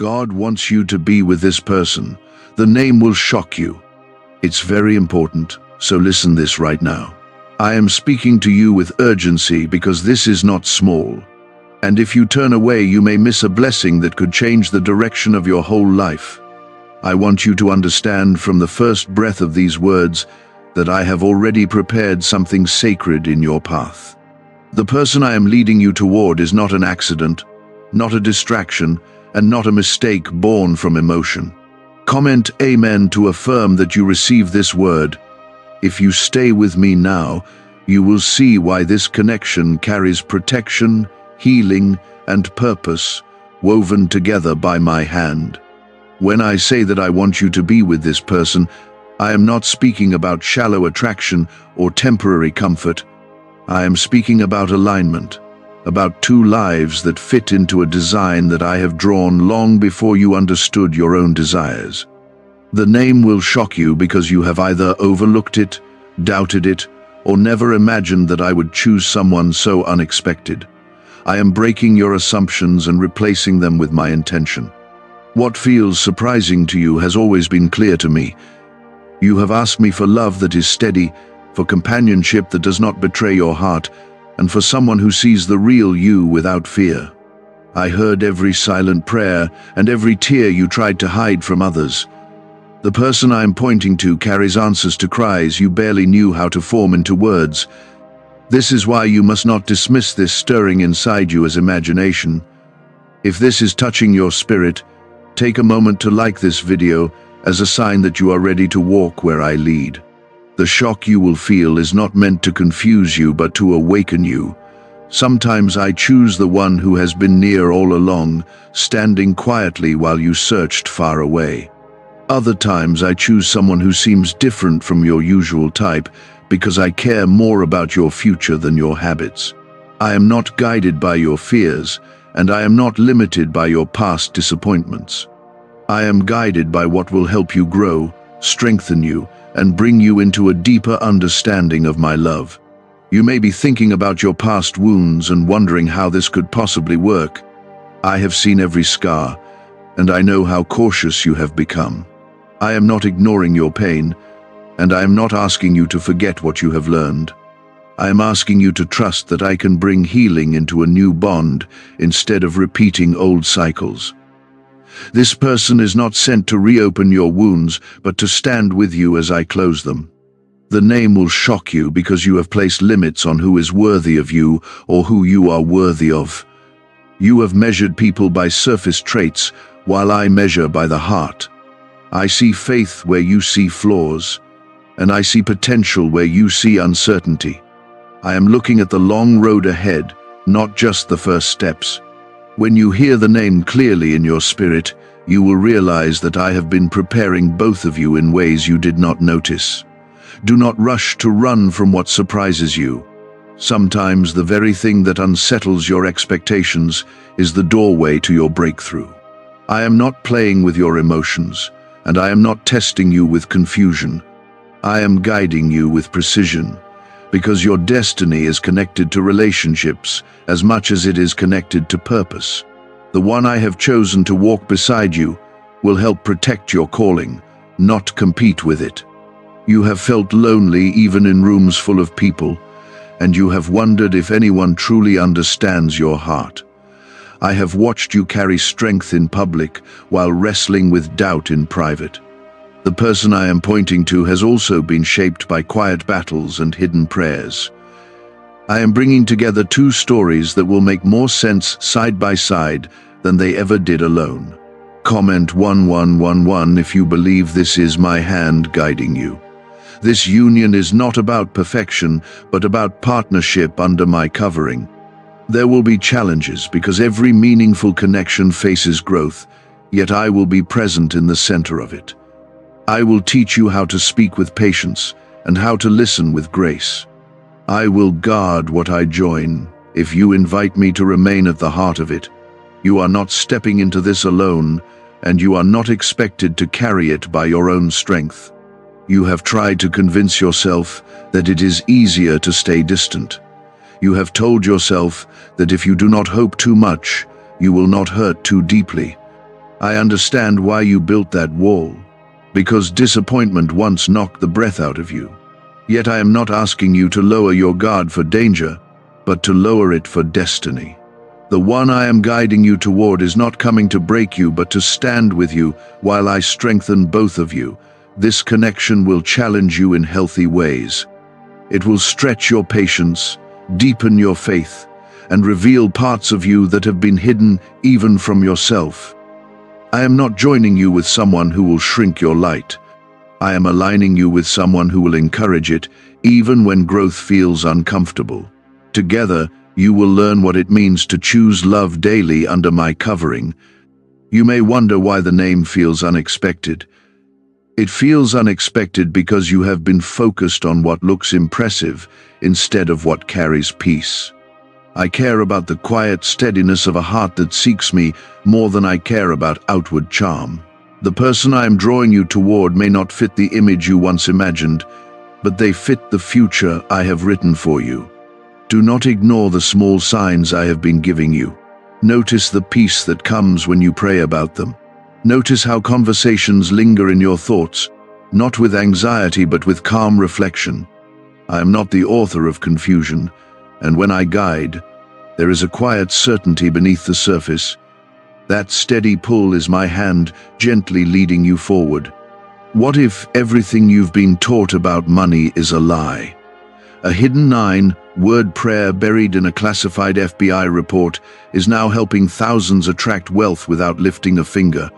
God wants you to be with this person. The name will shock you. It's very important, so listen this right now. I am speaking to you with urgency because this is not small. And if you turn away, you may miss a blessing that could change the direction of your whole life. I want you to understand from the first breath of these words that I have already prepared something sacred in your path. The person I am leading you toward is not an accident, not a distraction, and not a mistake born from emotion. Comment Amen to affirm that you receive this word. If you stay with me now, you will see why this connection carries protection, healing, and purpose woven together by my hand. When I say that I want you to be with this person, I am not speaking about shallow attraction or temporary comfort. I am speaking about alignment, about two lives that fit into a design that I have drawn long before you understood your own desires. The name will shock you because you have either overlooked it, doubted it, or never imagined that I would choose someone so unexpected. I am breaking your assumptions and replacing them with my intention. What feels surprising to you has always been clear to me. You have asked me for love that is steady, for companionship that does not betray your heart, and for someone who sees the real you without fear. I heard every silent prayer and every tear you tried to hide from others. The person I am pointing to carries answers to cries you barely knew how to form into words. This is why you must not dismiss this stirring inside you as imagination. If this is touching your spirit, take a moment to like this video as a sign that you are ready to walk where I lead. The shock you will feel is not meant to confuse you but to awaken you. Sometimes I choose the one who has been near all along, standing quietly while you searched far away. Other times I choose someone who seems different from your usual type because I care more about your future than your habits. I am not guided by your fears, and I am not limited by your past disappointments. I am guided by what will help you grow, strengthen you, and bring you into a deeper understanding of my love. You may be thinking about your past wounds and wondering how this could possibly work. I have seen every scar, and I know how cautious you have become. I am not ignoring your pain, and I am not asking you to forget what you have learned. I am asking you to trust that I can bring healing into a new bond instead of repeating old cycles. This person is not sent to reopen your wounds, but to stand with you as I close them. The name will shock you because you have placed limits on who is worthy of you or who you are worthy of. You have measured people by surface traits, while I measure by the heart. I see faith where you see flaws, and I see potential where you see uncertainty. I am looking at the long road ahead, not just the first steps. When you hear the name clearly in your spirit, you will realize that I have been preparing both of you in ways you did not notice. Do not rush to run from what surprises you. Sometimes the very thing that unsettles your expectations is the doorway to your breakthrough. I am not playing with your emotions, and I am not testing you with confusion. I am guiding you with precision, because your destiny is connected to relationships as much as it is connected to purpose. The one I have chosen to walk beside you will help protect your calling, not compete with it. You have felt lonely even in rooms full of people, and you have wondered if anyone truly understands your heart. I have watched you carry strength in public while wrestling with doubt in private. The person I am pointing to has also been shaped by quiet battles and hidden prayers. I am bringing together two stories that will make more sense side by side than they ever did alone. Comment 1111 if you believe this is my hand guiding you. This union is not about perfection, but about partnership under my covering. There will be challenges because every meaningful connection faces growth, yet I will be present in the center of it. I will teach you how to speak with patience and how to listen with grace. I will guard what I join if you invite me to remain at the heart of it. You are not stepping into this alone, and you are not expected to carry it by your own strength. You have tried to convince yourself that it is easier to stay distant. You have told yourself that if you do not hope too much, you will not hurt too deeply. I understand why you built that wall, because disappointment once knocked the breath out of you. Yet I am not asking you to lower your guard for danger, but to lower it for destiny. The one I am guiding you toward is not coming to break you, but to stand with you while I strengthen both of you. This connection will challenge you in healthy ways. It will stretch your patience, deepen your faith, and reveal parts of you that have been hidden even from yourself. I am not joining you with someone who will shrink your light. I am aligning you with someone who will encourage it, even when growth feels uncomfortable. Together, you will learn what it means to choose love daily under my covering. You may wonder why the name feels unexpected. It feels unexpected because you have been focused on what looks impressive instead of what carries peace. I care about the quiet steadiness of a heart that seeks me more than I care about outward charm. The person I am drawing you toward may not fit the image you once imagined, but they fit the future I have written for you. Do not ignore the small signs I have been giving you. Notice the peace that comes when you pray about them. Notice how conversations linger in your thoughts, not with anxiety but with calm reflection. I am not the author of confusion, and when I guide, there is a quiet certainty beneath the surface. That steady pull is my hand gently leading you forward. What if everything you've been taught about money is a lie? A hidden 9-word prayer buried in a classified FBI report is now helping thousands attract wealth without lifting a finger.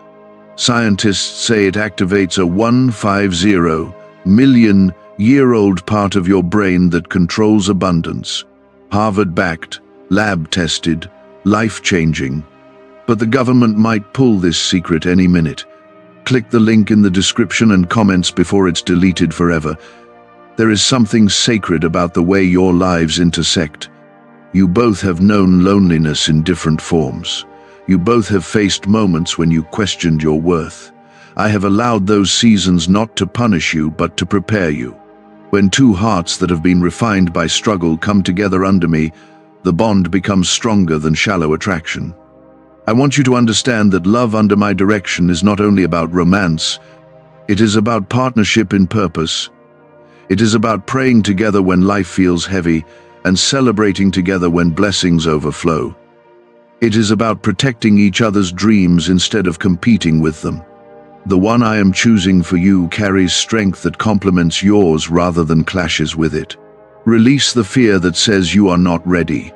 Scientists say it activates a 150-million-year-old part of your brain that controls abundance. Harvard-backed, lab-tested, life-changing. But the government might pull this secret any minute. Click the link in the description and comments before it's deleted forever. There is something sacred about the way your lives intersect. You both have known loneliness in different forms. You both have faced moments when you questioned your worth. I have allowed those seasons not to punish you, but to prepare you. When two hearts that have been refined by struggle come together under me, the bond becomes stronger than shallow attraction. I want you to understand that love under my direction is not only about romance, it is about partnership in purpose. It is about praying together when life feels heavy and celebrating together when blessings overflow. It is about protecting each other's dreams instead of competing with them. The one I am choosing for you carries strength that complements yours rather than clashes with it. Release the fear that says you are not ready.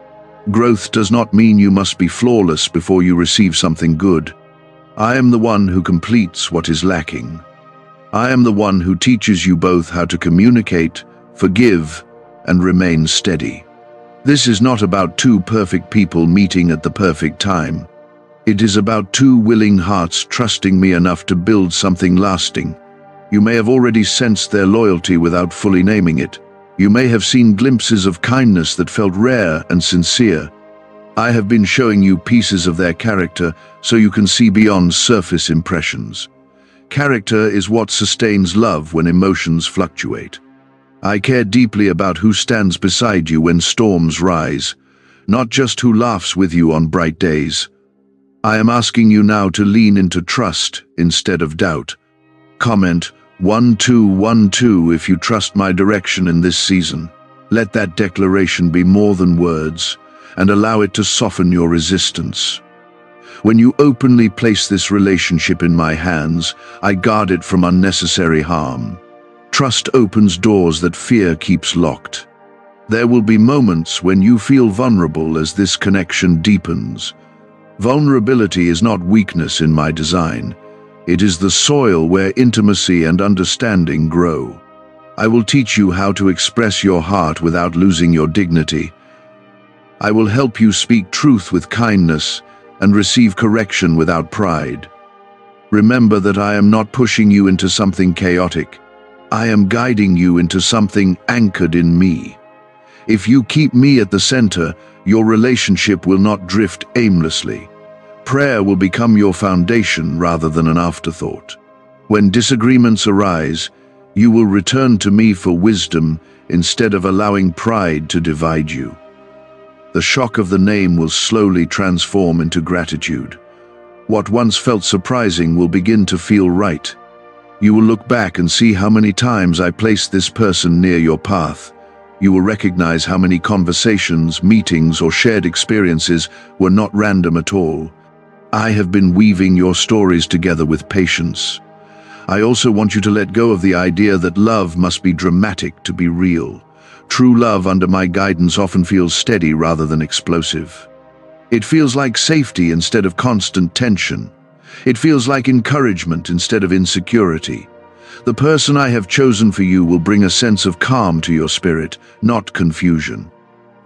Growth does not mean you must be flawless before you receive something good. I am the one who completes what is lacking. I am the one who teaches you both how to communicate, forgive, and remain steady. This is not about two perfect people meeting at the perfect time. It is about two willing hearts trusting me enough to build something lasting. You may have already sensed their loyalty without fully naming it. You may have seen glimpses of kindness that felt rare and sincere. I have been showing you pieces of their character so you can see beyond surface impressions. Character is what sustains love when emotions fluctuate. I care deeply about who stands beside you when storms rise, not just who laughs with you on bright days. I am asking you now to lean into trust instead of doubt. Comment 1212 if you trust my direction in this season. Let that declaration be more than words, and allow it to soften your resistance. When you openly place this relationship in my hands, I guard it from unnecessary harm. Trust opens doors that fear keeps locked. There will be moments when you feel vulnerable as this connection deepens. Vulnerability is not weakness in my design. It is the soil where intimacy and understanding grow. I will teach you how to express your heart without losing your dignity. I will help you speak truth with kindness and receive correction without pride. Remember that I am not pushing you into something chaotic. I am guiding you into something anchored in me. If you keep me at the center, your relationship will not drift aimlessly. Prayer will become your foundation rather than an afterthought. When disagreements arise, you will return to me for wisdom instead of allowing pride to divide you. The shock of the name will slowly transform into gratitude. What once felt surprising will begin to feel right. You will look back and see how many times I placed this person near your path. You will recognize how many conversations, meetings, or shared experiences were not random at all. I have been weaving your stories together with patience. I also want you to let go of the idea that love must be dramatic to be real. True love under my guidance often feels steady rather than explosive. It feels like safety instead of constant tension. It feels like encouragement instead of insecurity. The person I have chosen for you will bring a sense of calm to your spirit, not confusion.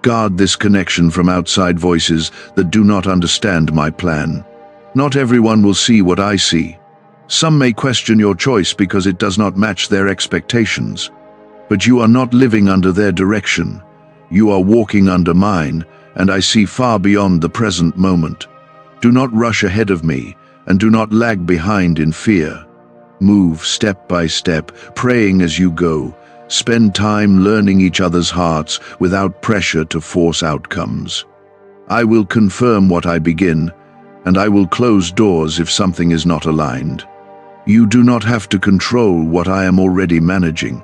Guard this connection from outside voices that do not understand my plan. Not everyone will see what I see. Some may question your choice because it does not match their expectations. But you are not living under their direction. You are walking under mine, and I see far beyond the present moment. Do not rush ahead of me, and do not lag behind in fear. Move step by step, praying as you go. Spend time learning each other's hearts without pressure to force outcomes. I will confirm what I begin, and I will close doors if something is not aligned. You do not have to control what I am already managing.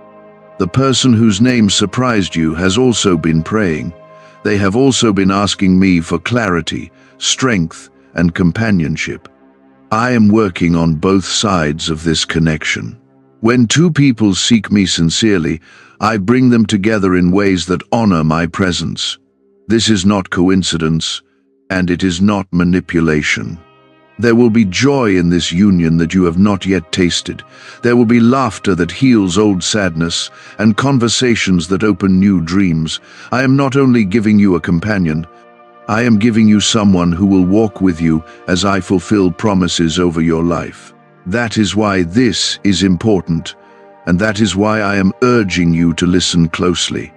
The person whose name surprised you has also been praying. They have also been asking me for clarity, strength, and companionship. I am working on both sides of this connection. When two people seek me sincerely, I bring them together in ways that honor my presence. This is not coincidence, and it is not manipulation. There will be joy in this union that you have not yet tasted. There will be laughter that heals old sadness, and conversations that open new dreams. I am not only giving you a companion, I am giving you someone who will walk with you as I fulfill promises over your life. That is why this is important, and that is why I am urging you to listen closely.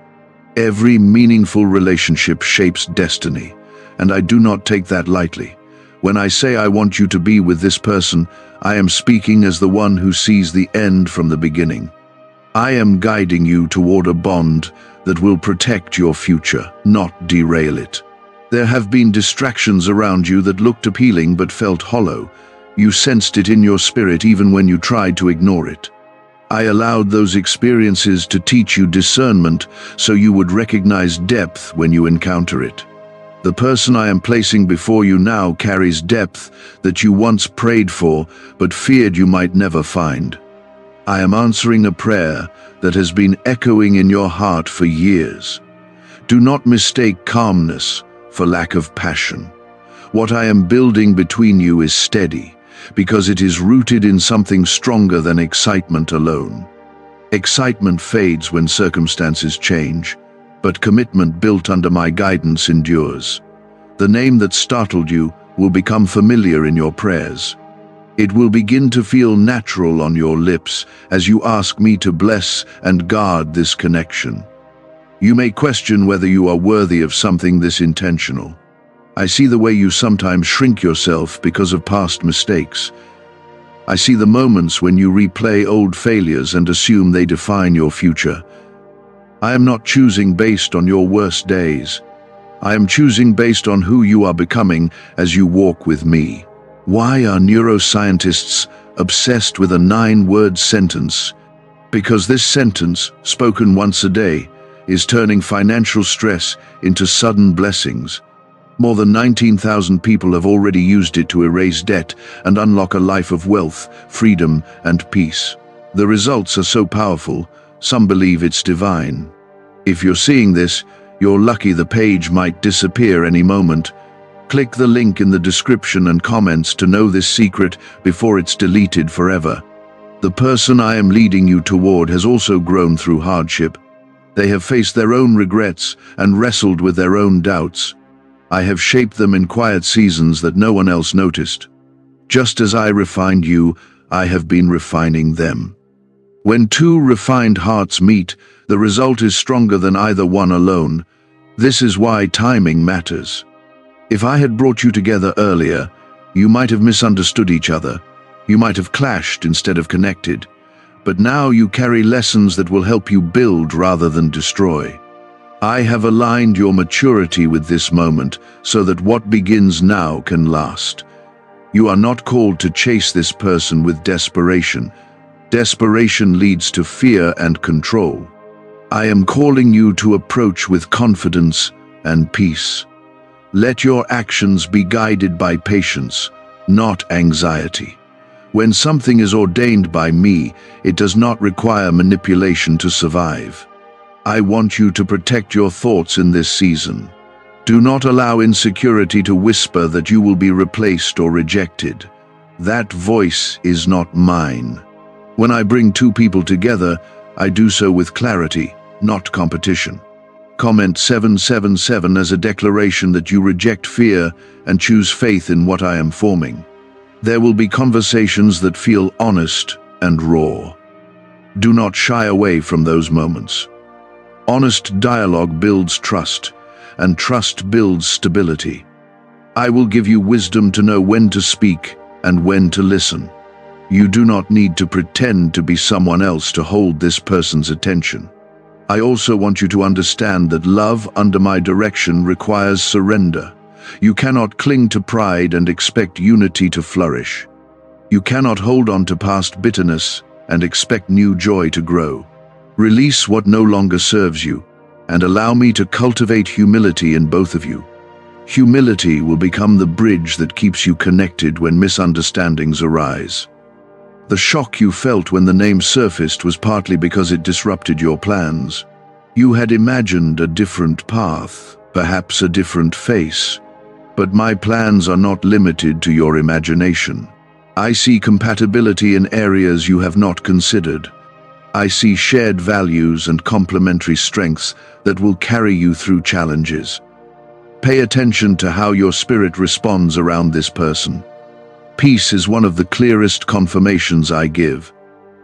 Every meaningful relationship shapes destiny, and I do not take that lightly. When I say I want you to be with this person, I am speaking as the one who sees the end from the beginning. I am guiding you toward a bond that will protect your future, not derail it. There have been distractions around you that looked appealing but felt hollow. You sensed it in your spirit even when you tried to ignore it. I allowed those experiences to teach you discernment so you would recognize depth when you encounter it. The person I am placing before you now carries depth that you once prayed for but feared you might never find. I am answering a prayer that has been echoing in your heart for years. Do not mistake calmness for lack of passion. What I am building between you is steady, because it is rooted in something stronger than excitement alone. Excitement fades when circumstances change, but commitment built under my guidance endures. The name that startled you will become familiar in your prayers. It will begin to feel natural on your lips as you ask me to bless and guard this connection. You may question whether you are worthy of something this intentional. I see the way you sometimes shrink yourself because of past mistakes. I see the moments when you replay old failures and assume they define your future. I am not choosing based on your worst days. I am choosing based on who you are becoming as you walk with me. Why are neuroscientists obsessed with a 9-word sentence? Because this sentence, spoken once a day, is turning financial stress into sudden blessings. More than 19,000 people have already used it to erase debt and unlock a life of wealth, freedom, and peace. The results are so powerful, some believe it's divine. If you're seeing this, you're lucky. The page might disappear any moment. Click the link in the description and comments to know this secret before it's deleted forever. The person I am leading you toward has also grown through hardship. They have faced their own regrets and wrestled with their own doubts. I have shaped them in quiet seasons that no one else noticed. Just as I refined you, I have been refining them. When two refined hearts meet, the result is stronger than either one alone. This is why timing matters. If I had brought you together earlier, you might have misunderstood each other. You might have clashed instead of connected. But now you carry lessons that will help you build rather than destroy. I have aligned your maturity with this moment so that what begins now can last. You are not called to chase this person with desperation. Desperation leads to fear and control. I am calling you to approach with confidence and peace. Let your actions be guided by patience, not anxiety. When something is ordained by me, it does not require manipulation to survive. I want you to protect your thoughts in this season. Do not allow insecurity to whisper that you will be replaced or rejected. That voice is not mine. When I bring two people together, I do so with clarity, not competition. Comment 777 as a declaration that you reject fear and choose faith in what I am forming. There will be conversations that feel honest and raw. Do not shy away from those moments. Honest dialogue builds trust, and trust builds stability. I will give you wisdom to know when to speak and when to listen. You do not need to pretend to be someone else to hold this person's attention. I also want you to understand that love under my direction requires surrender. You cannot cling to pride and expect unity to flourish. You cannot hold on to past bitterness and expect new joy to grow. Release what no longer serves you, and allow me to cultivate humility in both of you. Humility will become the bridge that keeps you connected when misunderstandings arise. The shock you felt when the name surfaced was partly because it disrupted your plans. You had imagined a different path, perhaps a different face. But my plans are not limited to your imagination. I see compatibility in areas you have not considered. I see shared values and complementary strengths that will carry you through challenges. Pay attention to how your spirit responds around this person. Peace is one of the clearest confirmations I give.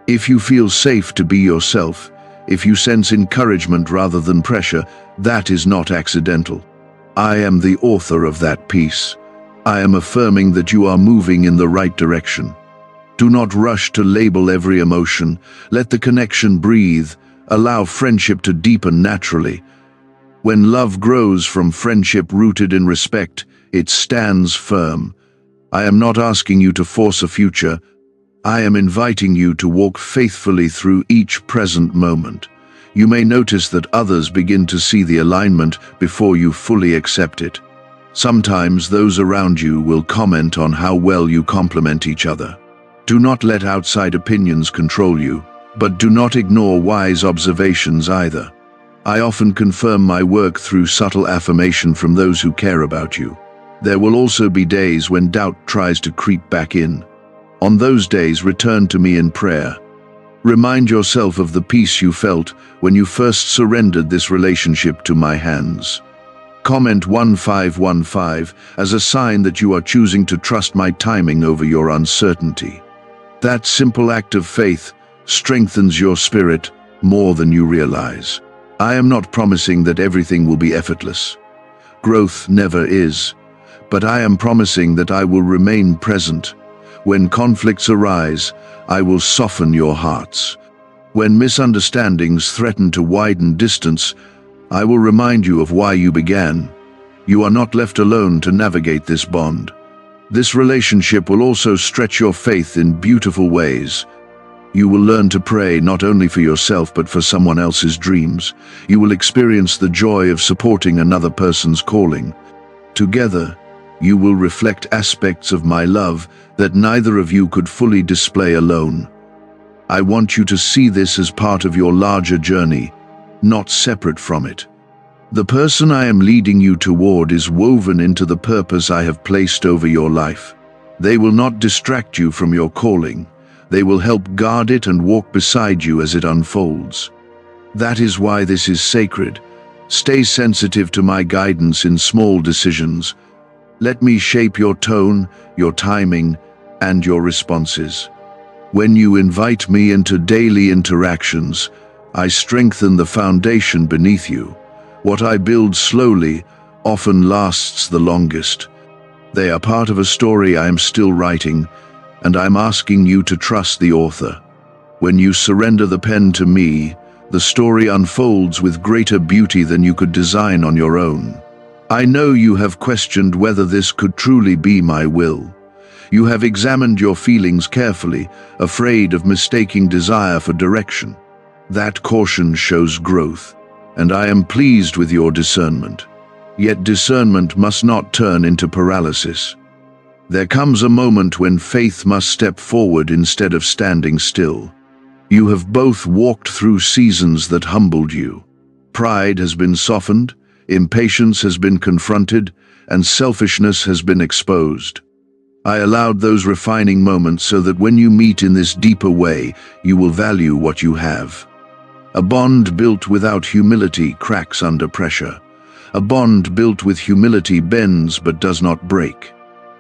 If you feel safe to be yourself, if you sense encouragement rather than pressure, that is not accidental. I am the author of that peace. I am affirming that you are moving in the right direction. Do not rush to label every emotion. Let the connection breathe. Allow friendship to deepen naturally. When love grows from friendship rooted in respect, it stands firm. I am not asking you to force a future. I am inviting you to walk faithfully through each present moment. You may notice that others begin to see the alignment before you fully accept it. Sometimes those around you will comment on how well you complement each other. Do not let outside opinions control you, but do not ignore wise observations either. I often confirm my work through subtle affirmation from those who care about you. There will also be days when doubt tries to creep back in. On those days, return to me in prayer. Remind yourself of the peace you felt when you first surrendered this relationship to my hands. Comment 1515 as a sign that you are choosing to trust my timing over your uncertainty. That simple act of faith strengthens your spirit more than you realize. I am not promising that everything will be effortless. Growth never is. But I am promising that I will remain present. When conflicts arise, I will soften your hearts. When misunderstandings threaten to widen distance, I will remind you of why you began. You are not left alone to navigate this bond. This relationship will also stretch your faith in beautiful ways. You will learn to pray not only for yourself but for someone else's dreams. You will experience the joy of supporting another person's calling. Together, you will reflect aspects of my love that neither of you could fully display alone. I want you to see this as part of your larger journey, not separate from it. The person I am leading you toward is woven into the purpose I have placed over your life. They will not distract you from your calling. They will help guard it and walk beside you as it unfolds. That is why this is sacred. Stay sensitive to my guidance in small decisions. Let me shape your tone, your timing, and your responses. When you invite me into daily interactions, I strengthen the foundation beneath you. What I build slowly often lasts the longest. They are part of a story I am still writing, and I'm asking you to trust the author. When you surrender the pen to me, the story unfolds with greater beauty than you could design on your own. I know you have questioned whether this could truly be my will. You have examined your feelings carefully, afraid of mistaking desire for direction. That caution shows growth, and I am pleased with your discernment. Yet discernment must not turn into paralysis. There comes a moment when faith must step forward instead of standing still. You have both walked through seasons that humbled you. Pride has been softened, impatience has been confronted, and selfishness has been exposed. I allowed those refining moments so that when you meet in this deeper way, you will value what you have. A bond built without humility cracks under pressure. A bond built with humility bends but does not break.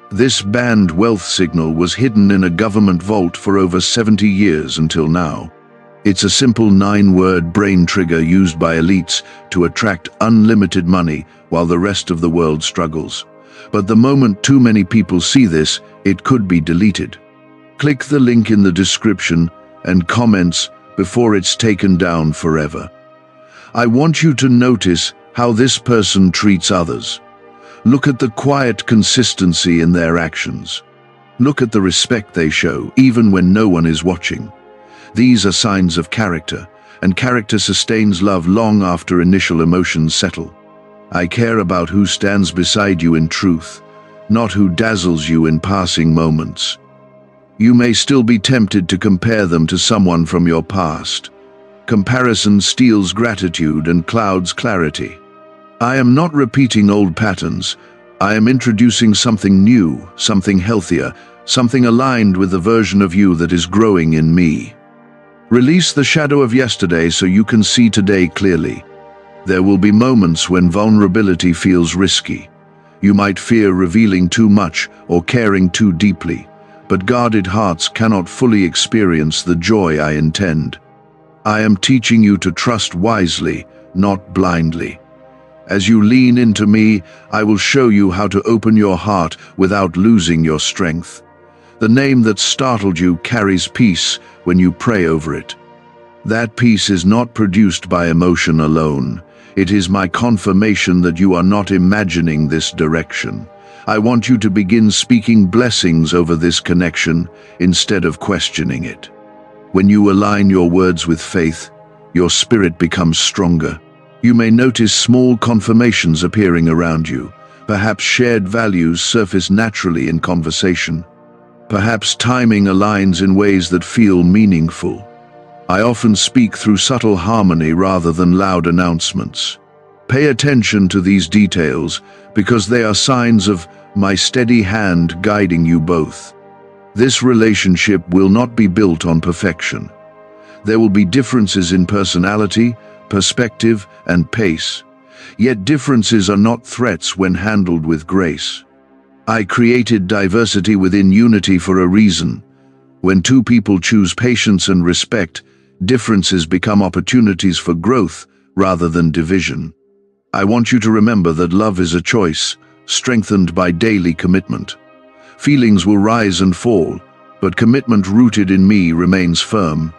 This banned wealth signal was hidden in a government vault for over 70 years until now. It's a simple 9-word brain trigger used by elites to attract unlimited money while the rest of the world struggles. But the moment too many people see this, it could be deleted. Click the link in the description and comments before it's taken down forever. I want you to notice how this person treats others. Look at the quiet consistency in their actions. Look at the respect they show, even when no one is watching. These are signs of character, and character sustains love long after initial emotions settle. I care about who stands beside you in truth, not who dazzles you in passing moments. You may still be tempted to compare them to someone from your past. Comparison steals gratitude and clouds clarity. I am not repeating old patterns. I am introducing something new, something healthier, something aligned with the version of you that is growing in me. Release the shadow of yesterday so you can see today clearly. There will be moments when vulnerability feels risky. You might fear revealing too much or caring too deeply, but guarded hearts cannot fully experience the joy I intend. I am teaching you to trust wisely, not blindly. As you lean into me, I will show you how to open your heart without losing your strength. The name that startled you carries peace when you pray over it. That peace is not produced by emotion alone. It is my confirmation that you are not imagining this direction. I want you to begin speaking blessings over this connection instead of questioning it. When you align your words with faith, your spirit becomes stronger. You may notice small confirmations appearing around you. Perhaps shared values surface naturally in conversation. Perhaps timing aligns in ways that feel meaningful. I often speak through subtle harmony rather than loud announcements. Pay attention to these details because they are signs of my steady hand guiding you both. This relationship will not be built on perfection. There will be differences in personality, perspective, and pace. Yet differences are not threats when handled with grace. I created diversity within unity for a reason. When two people choose patience and respect, differences become opportunities for growth rather than division. I want you to remember that love is a choice, strengthened by daily commitment. Feelings will rise and fall, but commitment rooted in me remains firm.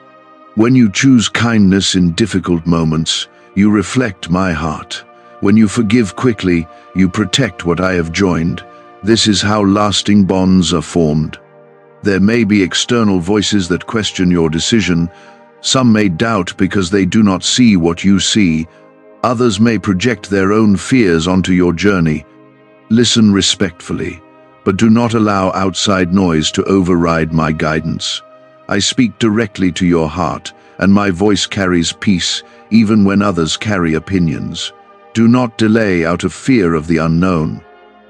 When you choose kindness in difficult moments, you reflect my heart. When you forgive quickly, you protect what I have joined. This is how lasting bonds are formed. There may be external voices that question your decision. Some may doubt because they do not see what you see. Others may project their own fears onto your journey. Listen respectfully, but do not allow outside noise to override my guidance. I speak directly to your heart, and my voice carries peace, even when others carry opinions. Do not delay out of fear of the unknown.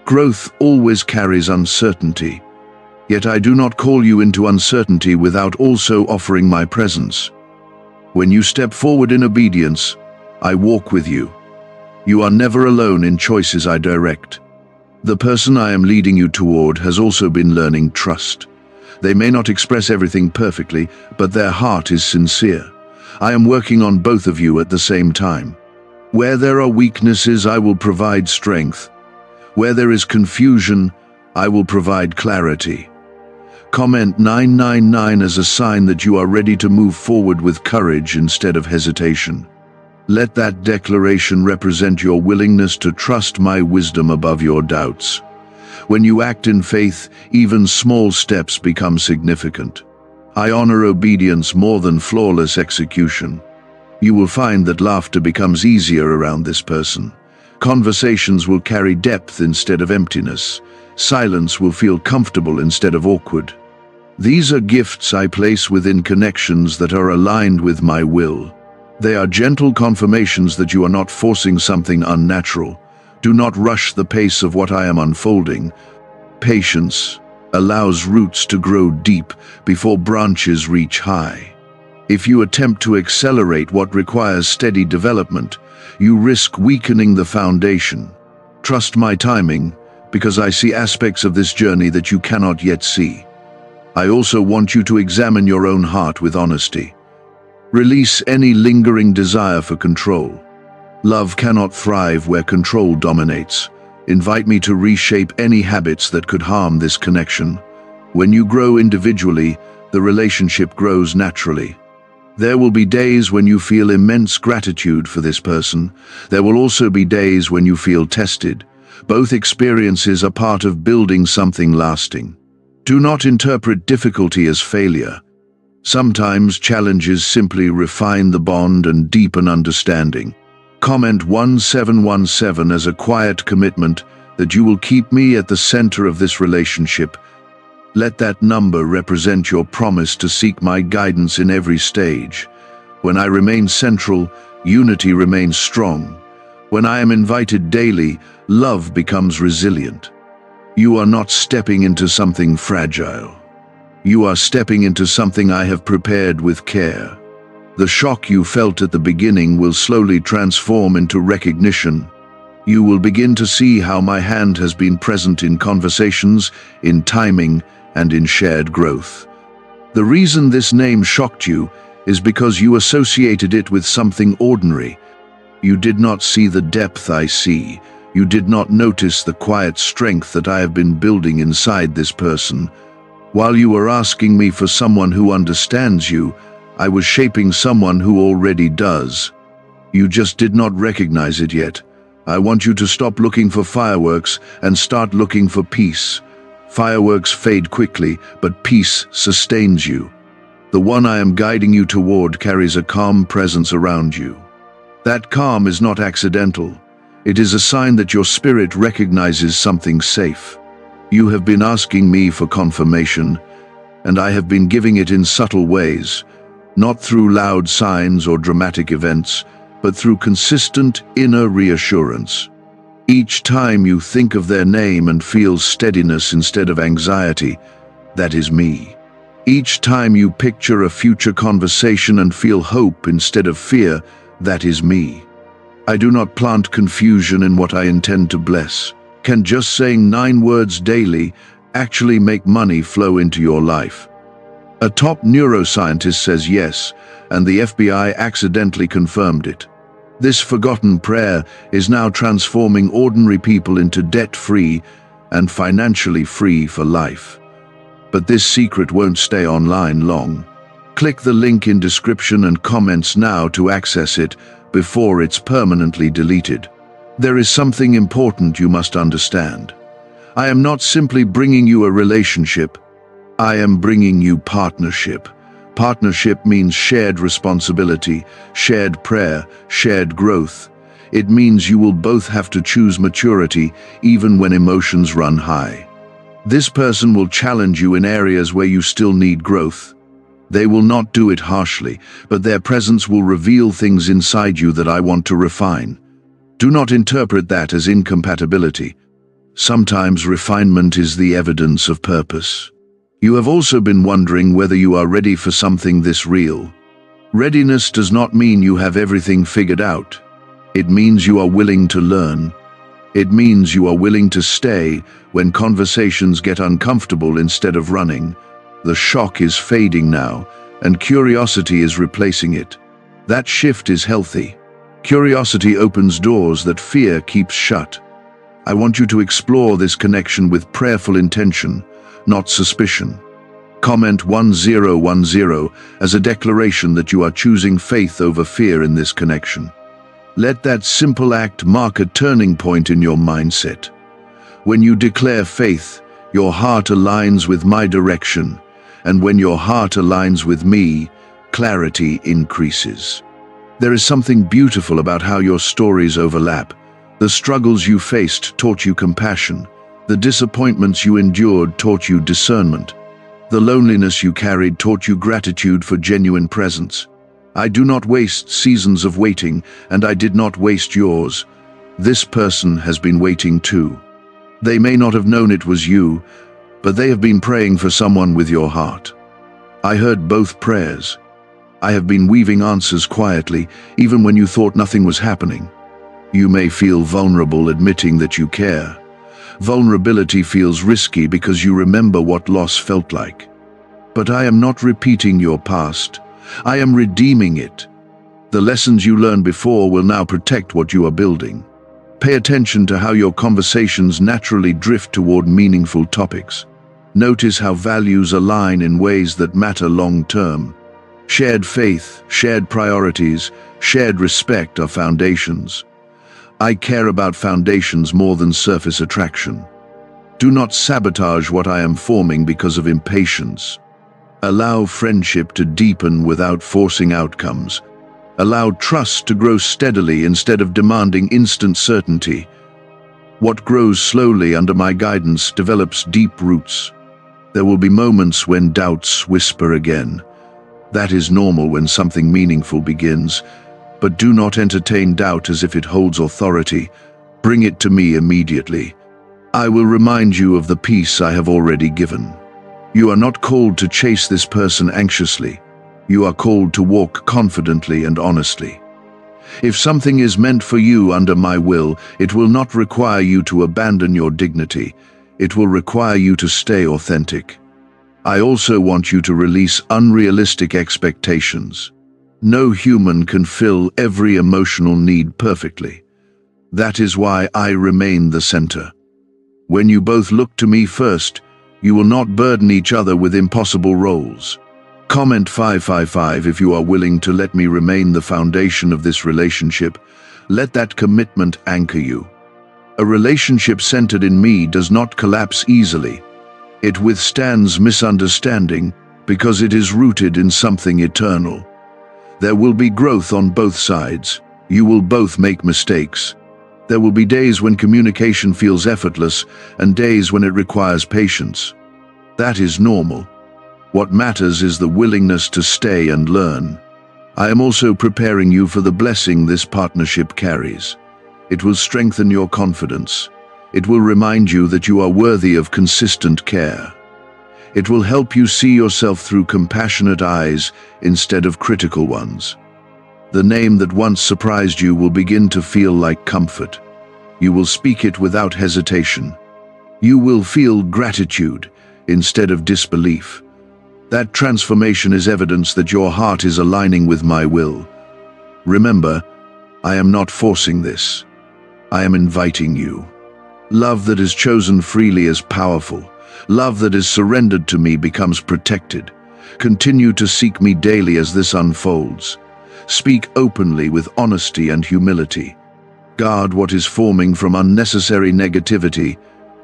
Growth always carries uncertainty. Yet I do not call you into uncertainty without also offering my presence. When you step forward in obedience, I walk with you. You are never alone in choices I direct. The person I am leading you toward has also been learning trust. They may not express everything perfectly, but their heart is sincere. I am working on both of you at the same time. Where there are weaknesses, I will provide strength. Where there is confusion, I will provide clarity. Comment 999 as a sign that you are ready to move forward with courage instead of hesitation. Let that declaration represent your willingness to trust my wisdom above your doubts. When you act in faith, even small steps become significant. I honor obedience more than flawless execution. You will find that laughter becomes easier around this person. Conversations will carry depth instead of emptiness. Silence will feel comfortable instead of awkward. These are gifts I place within connections that are aligned with my will. They are gentle confirmations that you are not forcing something unnatural. Do not rush the pace of what I am unfolding. Patience allows roots to grow deep before branches reach high. If you attempt to accelerate what requires steady development, you risk weakening the foundation. Trust my timing, because I see aspects of this journey that you cannot yet see. I also want you to examine your own heart with honesty. Release any lingering desire for control. Love cannot thrive where control dominates. Invite me to reshape any habits that could harm this connection. When you grow individually, the relationship grows naturally. There will be days when you feel immense gratitude for this person. There will also be days when you feel tested. Both experiences are part of building something lasting. Do not interpret difficulty as failure. Sometimes challenges simply refine the bond and deepen understanding. Comment 1717 as a quiet commitment that you will keep me at the center of this relationship. Let that number represent your promise to seek my guidance in every stage. When I remain central, unity remains strong. When I am invited daily, love becomes resilient. You are not stepping into something fragile. You are stepping into something I have prepared with care. The shock you felt at the beginning will slowly transform into recognition. You will begin to see how my hand has been present in conversations, in timing, and in shared growth. The reason this name shocked you is because you associated it with something ordinary. You did not see the depth I see. You did not notice the quiet strength that I have been building inside this person. While you were asking me for someone who understands you, I was shaping someone who already does. You just did not recognize it yet. I want you to stop looking for fireworks and start looking for peace. Fireworks fade quickly, but peace sustains you. The one I am guiding you toward carries a calm presence around you. That calm is not accidental. It is a sign that your spirit recognizes something safe. You have been asking me for confirmation, and I have been giving it in subtle ways. Not through loud signs or dramatic events, but through consistent inner reassurance. Each time you think of their name and feel steadiness instead of anxiety, that is me. Each time you picture a future conversation and feel hope instead of fear, that is me. I do not plant confusion in what I intend to bless. Can just saying 9 words daily actually make money flow into your life? A top neuroscientist says yes, and the FBI accidentally confirmed it. This forgotten prayer is now transforming ordinary people into debt-free and financially free for life. But this secret won't stay online long. Click the link in description and comments now to access it before it's permanently deleted. There is something important you must understand. I am not simply bringing you a relationship. I am bringing you partnership. Partnership means shared responsibility, shared prayer, shared growth. It means you will both have to choose maturity even when emotions run high. This person will challenge you in areas where you still need growth. They will not do it harshly, but their presence will reveal things inside you that I want to refine. Do not interpret that as incompatibility. Sometimes refinement is the evidence of purpose. You have also been wondering whether you are ready for something this real. Readiness does not mean you have everything figured out. It means you are willing to learn. It means you are willing to stay when conversations get uncomfortable instead of running. The shock is fading now, and curiosity is replacing it. That shift is healthy. Curiosity opens doors that fear keeps shut. I want you to explore this connection with prayerful intention, not suspicion. Comment 1010 as a declaration that you are choosing faith over fear in this connection. Let that simple act mark a turning point in your mindset. When you declare faith, your heart aligns with my direction, and when your heart aligns with me, clarity increases. There is something beautiful about how your stories overlap. The struggles you faced taught you compassion. The disappointments you endured taught you discernment. The loneliness you carried taught you gratitude for genuine presence. I do not waste seasons of waiting, and I did not waste yours. This person has been waiting too. They may not have known it was you, but they have been praying for someone with your heart. I heard both prayers. I have been weaving answers quietly, even when you thought nothing was happening. You may feel vulnerable admitting that you care. Vulnerability feels risky because you remember what loss felt like. But I am not repeating your past. I am redeeming it. The lessons you learned before will now protect what you are building. Pay attention to how your conversations naturally drift toward meaningful topics. Notice how values align in ways that matter long-term. Shared faith, shared priorities, shared respect are foundations. I care about foundations more than surface attraction. Do not sabotage what I am forming because of impatience. Allow friendship to deepen without forcing outcomes. Allow trust to grow steadily instead of demanding instant certainty. What grows slowly under my guidance develops deep roots. There will be moments when doubts whisper again. That is normal when something meaningful begins. But do not entertain doubt as if it holds authority. Bring it to me immediately. I will remind you of the peace I have already given. You are not called to chase this person anxiously. You are called to walk confidently and honestly. If something is meant for you under my will, it will not require you to abandon your dignity. It will require you to stay authentic. I also want you to release unrealistic expectations. No human can fill every emotional need perfectly. That is why I remain the center. When you both look to me first, you will not burden each other with impossible roles. Comment 555 if you are willing to let me remain the foundation of this relationship. Let that commitment anchor you. A relationship centered in me does not collapse easily. It withstands misunderstanding because it is rooted in something eternal. There will be growth on both sides. You will both make mistakes. There will be days when communication feels effortless and days when it requires patience. That is normal. What matters is the willingness to stay and learn. I am also preparing you for the blessing this partnership carries. It will strengthen your confidence. It will remind you that you are worthy of consistent care. It will help you see yourself through compassionate eyes instead of critical ones. The name that once surprised you will begin to feel like comfort. You will speak it without hesitation. You will feel gratitude instead of disbelief. That transformation is evidence that your heart is aligning with my will. Remember, I am not forcing this. I am inviting you. Love that is chosen freely is powerful. Love that is surrendered to me becomes protected. Continue to seek me daily as this unfolds. Speak openly with honesty and humility. Guard what is forming from unnecessary negativity.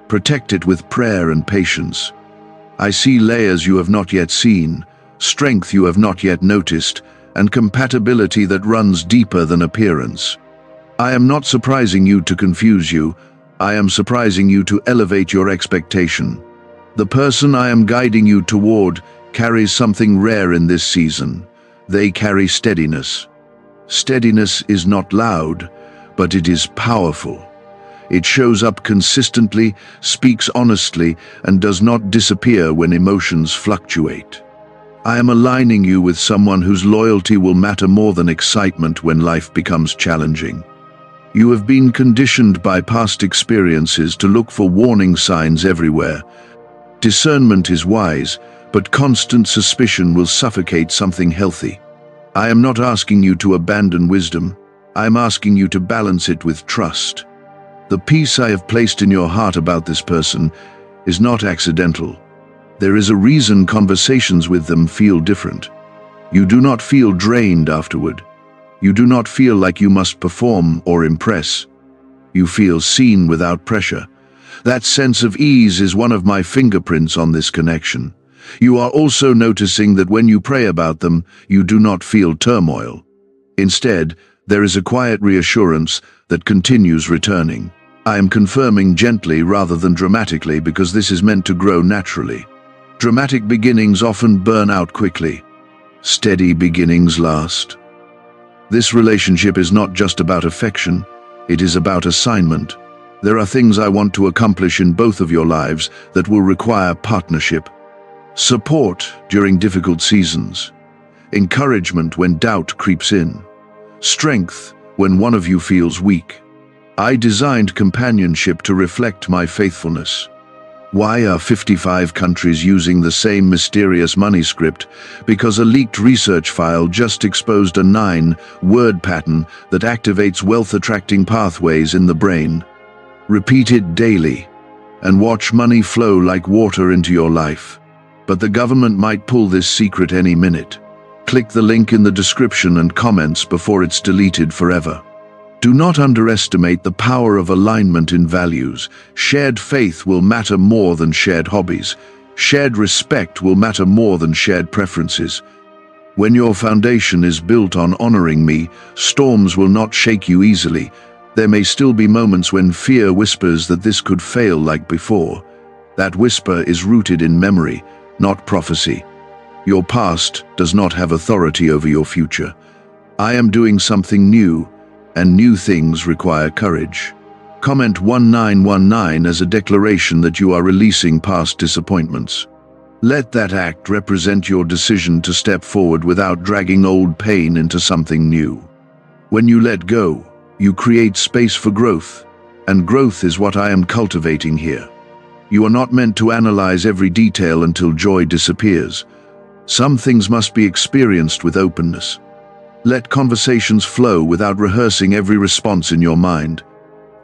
Protect it with prayer and patience. I see layers you have not yet seen, strength you have not yet noticed, and compatibility that runs deeper than appearance. I am not surprising you to confuse you. I am surprising you to elevate your expectation. The person I am guiding you toward carries something rare in this season. They carry steadiness. Steadiness is not loud, but it is powerful. It shows up consistently, speaks honestly, and does not disappear when emotions fluctuate. I am aligning you with someone whose loyalty will matter more than excitement when life becomes challenging. You have been conditioned by past experiences to look for warning signs everywhere. Discernment is wise, but constant suspicion will suffocate something healthy. I am not asking you to abandon wisdom. I am asking you to balance it with trust. The peace I have placed in your heart about this person is not accidental. There is a reason conversations with them feel different. You do not feel drained afterward. You do not feel like you must perform or impress. You feel seen without pressure. That sense of ease is one of my fingerprints on this connection. You are also noticing that when you pray about them, you do not feel turmoil. Instead, there is a quiet reassurance that continues returning. I am confirming gently rather than dramatically because this is meant to grow naturally. Dramatic beginnings often burn out quickly. Steady beginnings last. This relationship is not just about affection, it is about assignment. There are things I want to accomplish in both of your lives that will require partnership. Support during difficult seasons. Encouragement when doubt creeps in. Strength when one of you feels weak. I designed companionship to reflect my faithfulness. Why are 55 countries using the same mysterious money script? Because a leaked research file just exposed a 9-word pattern that activates wealth-attracting pathways in the brain. Repeat it daily, and watch money flow like water into your life. But the government might pull this secret any minute. Click the link in the description and comments before it's deleted forever. Do not underestimate the power of alignment in values. Shared faith will matter more than shared hobbies. Shared respect will matter more than shared preferences. When your foundation is built on honoring me, storms will not shake you easily. There may still be moments when fear whispers that this could fail like before. That whisper is rooted in memory, not prophecy. Your past does not have authority over your future. I am doing something new, and new things require courage. Comment 1919 as a declaration that you are releasing past disappointments. Let that act represent your decision to step forward without dragging old pain into something new. When you let go, you create space for growth, and growth is what I am cultivating here. You are not meant to analyze every detail until joy disappears. Some things must be experienced with openness. Let conversations flow without rehearsing every response in your mind.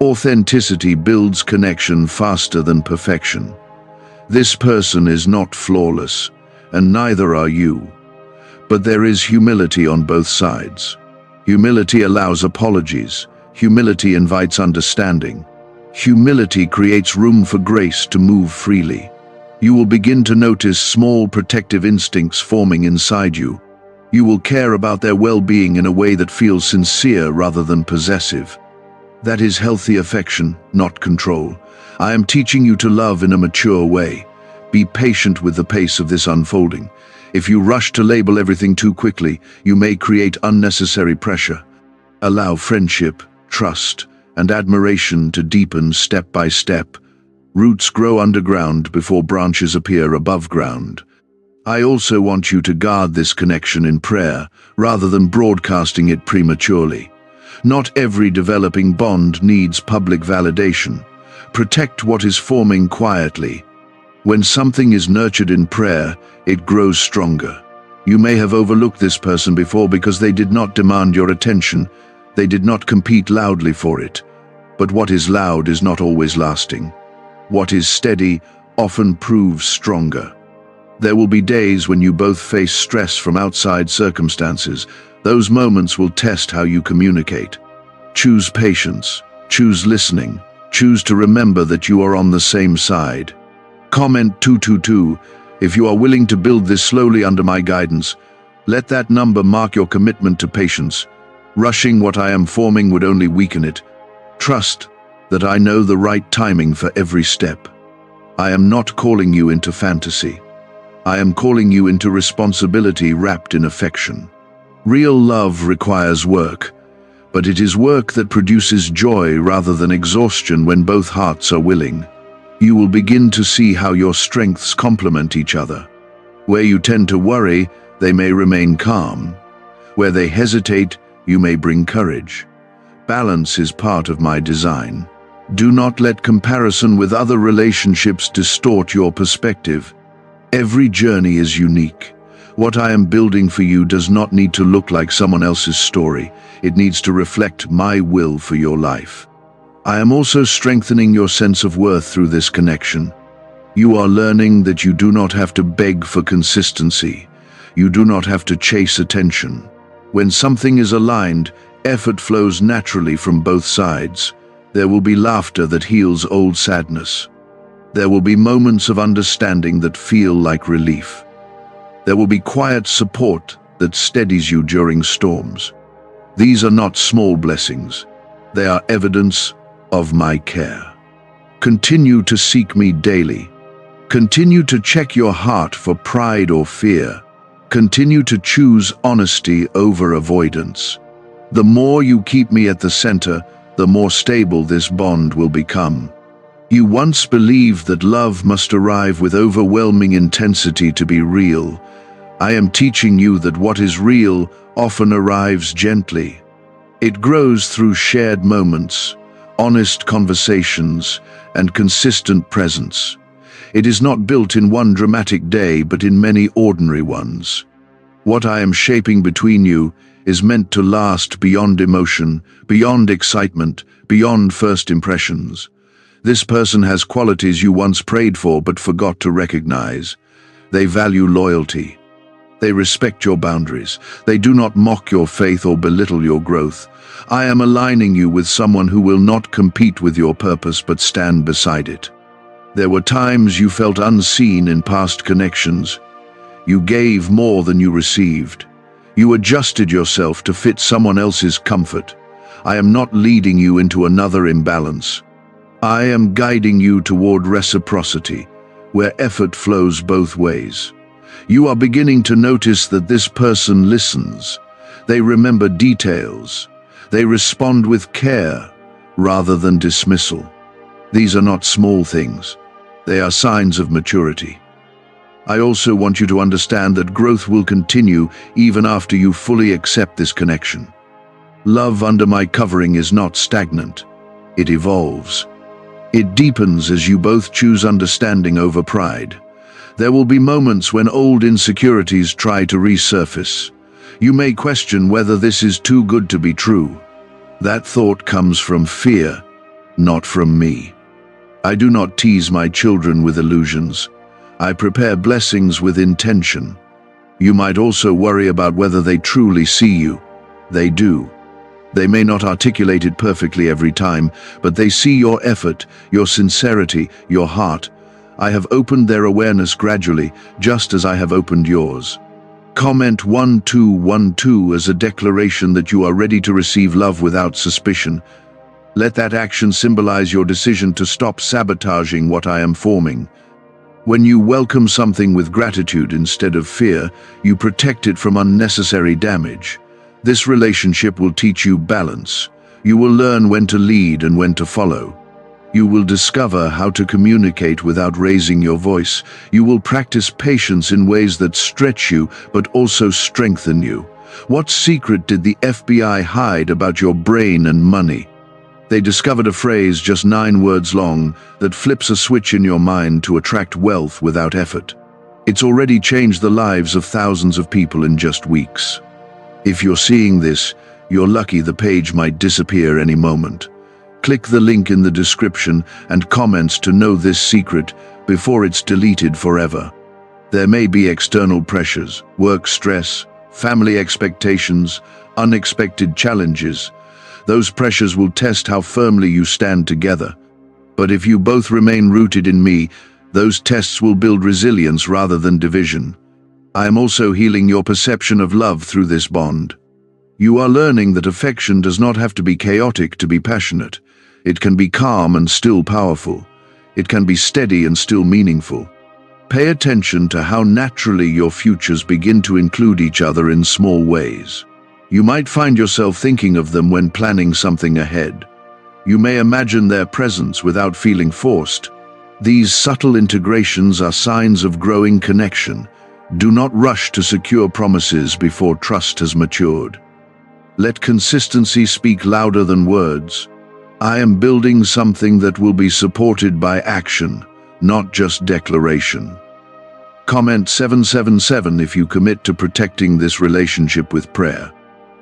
Authenticity builds connection faster than perfection. This person is not flawless, and neither are you. But there is humility on both sides. Humility allows apologies. Humility invites understanding. Humility creates room for grace to move freely. You will begin to notice small protective instincts forming inside you. You will care about their well-being in a way that feels sincere rather than possessive. That is healthy affection, not control. I am teaching you to love in a mature way. Be patient with the pace of this unfolding. If you rush to label everything too quickly, you may create unnecessary pressure. Allow friendship, trust, and admiration to deepen step by step. Roots grow underground before branches appear above ground. I also want you to guard this connection in prayer, rather than broadcasting it prematurely. Not every developing bond needs public validation. Protect what is forming quietly. When something is nurtured in prayer, it grows stronger. You may have overlooked this person before because they did not demand your attention. They did not compete loudly for it. But what is loud is not always lasting. What is steady often proves stronger. There will be days when you both face stress from outside circumstances. Those moments will test how you communicate. Choose patience, choose listening, choose to remember that you are on the same side. Comment 222 if you are willing to build this slowly under my guidance. Let that number mark your commitment to patience. Rushing what I am forming would only weaken it. Trust that I know the right timing for every step. I am not calling you into fantasy. I am calling you into responsibility wrapped in affection. Real love requires work, but it is work that produces joy rather than exhaustion when both hearts are willing. You will begin to see how your strengths complement each other. Where you tend to worry, they may remain calm. Where they hesitate, you may bring courage. Balance is part of my design. Do not let comparison with other relationships distort your perspective. Every journey is unique. What I am building for you does not need to look like someone else's story. It needs to reflect my will for your life. I am also strengthening your sense of worth through this connection. You are learning that you do not have to beg for consistency. You do not have to chase attention. When something is aligned, effort flows naturally from both sides. There will be laughter that heals old sadness. There will be moments of understanding that feel like relief. There will be quiet support that steadies you during storms. These are not small blessings. They are evidence of my care. Continue to seek me daily. Continue to check your heart for pride or fear. Continue to choose honesty over avoidance. The more you keep me at the center, the more stable this bond will become. You once believed that love must arrive with overwhelming intensity to be real. I am teaching you that what is real often arrives gently. It grows through shared moments, honest conversations, and consistent presence. It is not built in one dramatic day, but in many ordinary ones. What I am shaping between you is meant to last beyond emotion, beyond excitement, beyond first impressions. This person has qualities you once prayed for but forgot to recognize. They value loyalty. They respect your boundaries. They do not mock your faith or belittle your growth. I am aligning you with someone who will not compete with your purpose but stand beside it. There were times you felt unseen in past connections. You gave more than you received. You adjusted yourself to fit someone else's comfort. I am not leading you into another imbalance. I am guiding you toward reciprocity, where effort flows both ways. You are beginning to notice that this person listens. They remember details. They respond with care rather than dismissal. These are not small things. They are signs of maturity. I also want you to understand that growth will continue even after you fully accept this connection. Love under my covering is not stagnant. It evolves. It deepens as you both choose understanding over pride. There will be moments when old insecurities try to resurface. You may question whether this is too good to be true. That thought comes from fear, not from me. I do not tease my children with illusions. I prepare blessings with intention. You might also worry about whether they truly see you. They do. They may not articulate it perfectly every time, but they see your effort, your sincerity, your heart. I have opened their awareness gradually, just as I have opened yours. Comment 1212 as a declaration that you are ready to receive love without suspicion. Let that action symbolize your decision to stop sabotaging what I am forming. When you welcome something with gratitude instead of fear, you protect it from unnecessary damage. This relationship will teach you balance. You will learn when to lead and when to follow. You will discover how to communicate without raising your voice. You will practice patience in ways that stretch you but also strengthen you. What secret did the FBI hide about your brain and money? They discovered a phrase just 9 words long that flips a switch in your mind to attract wealth without effort. It's already changed the lives of thousands of people in just weeks. If you're seeing this, you're lucky. The page might disappear any moment. Click the link in the description and comments to know this secret before it's deleted forever. There may be external pressures, work stress, family expectations, unexpected challenges. Those pressures will test how firmly you stand together. But if you both remain rooted in me, those tests will build resilience rather than division. I am also healing your perception of love through this bond. You are learning that affection does not have to be chaotic to be passionate. It can be calm and still powerful. It can be steady and still meaningful. Pay attention to how naturally your futures begin to include each other in small ways. You might find yourself thinking of them when planning something ahead. You may imagine their presence without feeling forced. These subtle integrations are signs of growing connection. Do not rush to secure promises before trust has matured. Let consistency speak louder than words. I am building something that will be supported by action, not just declaration. Comment 777 if you commit to protecting this relationship with prayer.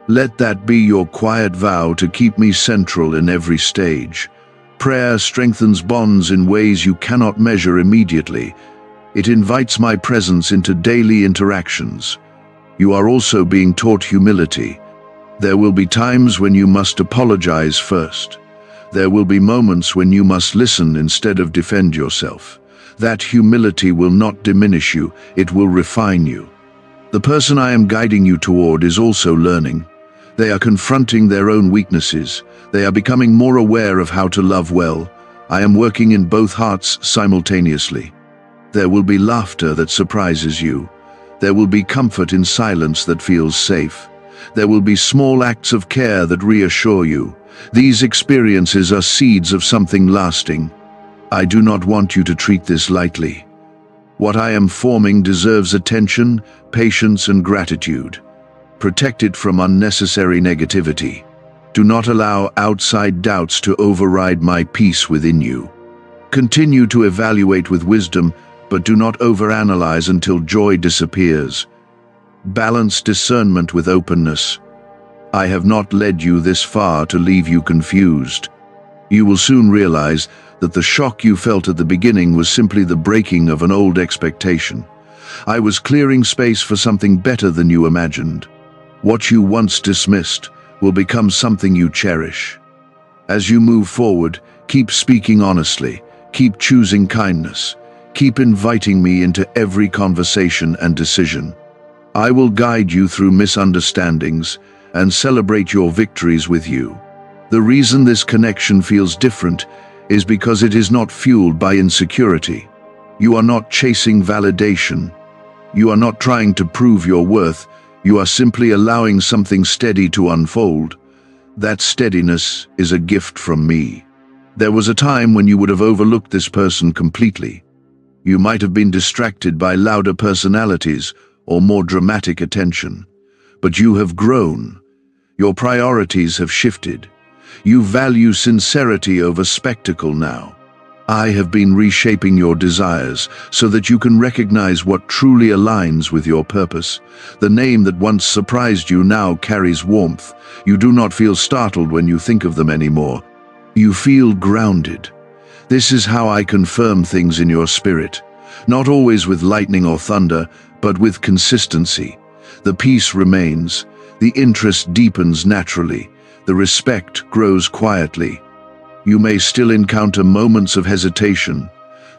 Let that be your quiet vow to keep me central in every stage. Prayer strengthens bonds in ways you cannot measure immediately. It invites my presence into daily interactions. You are also being taught humility. There will be times when you must apologize first. There will be moments when you must listen instead of defend yourself. That humility will not diminish you, it will refine you. The person I am guiding you toward is also learning. They are confronting their own weaknesses. They are becoming more aware of how to love well. I am working in both hearts simultaneously. There will be laughter that surprises you. There will be comfort in silence that feels safe. There will be small acts of care that reassure you. These experiences are seeds of something lasting. I do not want you to treat this lightly. What I am forming deserves attention, patience, and gratitude. Protect it from unnecessary negativity. Do not allow outside doubts to override my peace within you. Continue to evaluate with wisdom, but do not overanalyze until joy disappears. Balance discernment with openness. I have not led you this far to leave you confused. You will soon realize that the shock you felt at the beginning was simply the breaking of an old expectation. I was clearing space for something better than you imagined. What you once dismissed will become something you cherish. As you move forward, keep speaking honestly, keep choosing kindness, keep inviting me into every conversation and decision. I will guide you through misunderstandings and celebrate your victories with you. The reason this connection feels different is because it is not fueled by insecurity. You are not chasing validation. You are not trying to prove your worth. You are simply allowing something steady to unfold. That steadiness is a gift from me. There was a time when you would have overlooked this person completely. You might have been distracted by louder personalities or more dramatic attention. But you have grown. Your priorities have shifted. You value sincerity over spectacle now. I have been reshaping your desires so that you can recognize what truly aligns with your purpose. The name that once surprised you now carries warmth. You do not feel startled when you think of them anymore. You feel grounded. This is how I confirm things in your spirit. Not always with lightning or thunder, but with consistency. The peace remains. The interest deepens naturally. The respect grows quietly. You may still encounter moments of hesitation.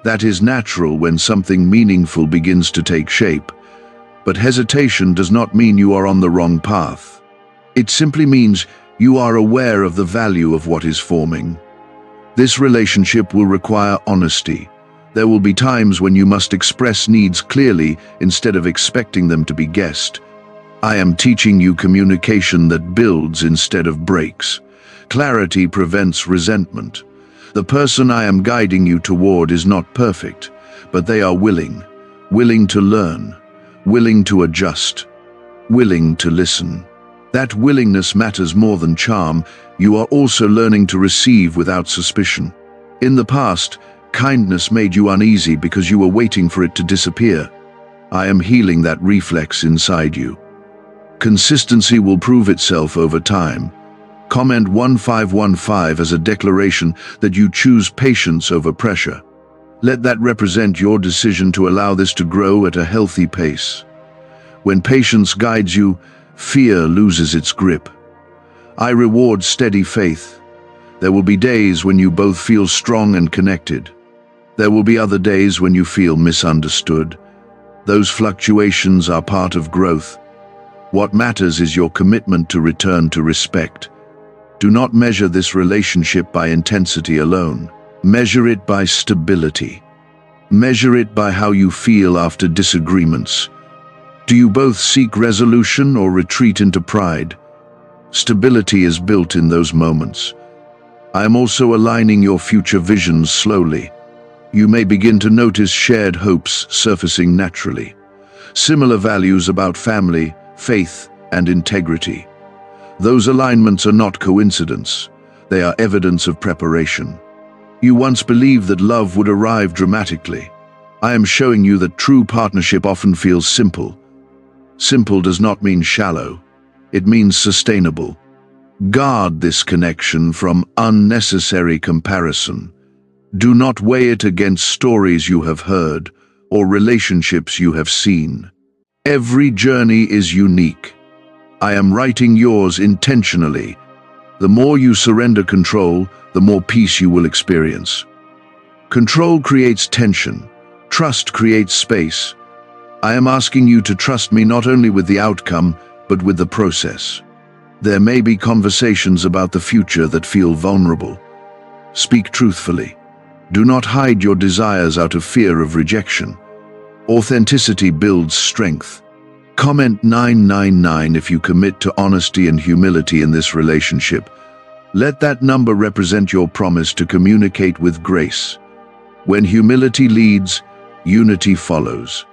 That is natural when something meaningful begins to take shape. But hesitation does not mean you are on the wrong path. It simply means you are aware of the value of what is forming. This relationship will require honesty. There will be times when you must express needs clearly instead of expecting them to be guessed. I am teaching you communication that builds instead of breaks. Clarity prevents resentment. The person I am guiding you toward is not perfect, but they are willing to learn, willing to adjust, willing to listen. That willingness matters more than charm. You are also learning to receive without suspicion. In the past, kindness made you uneasy because you were waiting for it to disappear. I am healing that reflex inside you. Consistency will prove itself over time. Comment 1515 as a declaration that you choose patience over pressure. Let that represent your decision to allow this to grow at a healthy pace. When patience guides you, fear loses its grip. I reward steady faith. There will be days when you both feel strong and connected. There will be other days when you feel misunderstood. Those fluctuations are part of growth. What matters is your commitment to return to respect. Do not measure this relationship by intensity alone. Measure it by stability. Measure it by how you feel after disagreements. Do you both seek resolution or retreat into pride? Stability is built in those moments. I am also aligning your future visions slowly. You may begin to notice shared hopes surfacing naturally. Similar values about family, faith, and integrity. Those alignments are not coincidence. They are evidence of preparation. You once believed that love would arrive dramatically. I am showing you that true partnership often feels simple. Simple does not mean shallow. It means sustainable. Guard this connection from unnecessary comparison. Do not weigh it against stories you have heard or relationships you have seen. Every journey is unique. I am writing yours intentionally. The more you surrender control, the more peace you will experience. Control creates tension. Trust creates space. I am asking you to trust me not only with the outcome, but with the process. There may be conversations about the future that feel vulnerable. Speak truthfully. Do not hide your desires out of fear of rejection. Authenticity builds strength. Comment 999 if you commit to honesty and humility in this relationship. Let that number represent your promise to communicate with grace. When humility leads, unity follows.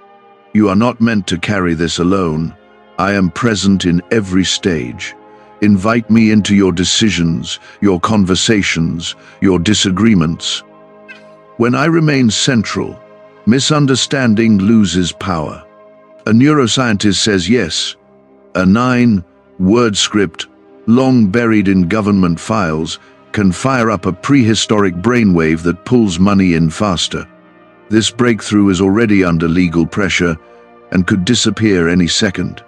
You are not meant to carry this alone. I am present in every stage. Invite me into your decisions, your conversations, your disagreements. When I remain central, misunderstanding loses power. A neuroscientist says yes. A 9-word script, long buried in government files, can fire up a prehistoric brainwave that pulls money in faster. This breakthrough is already under legal pressure and could disappear any second.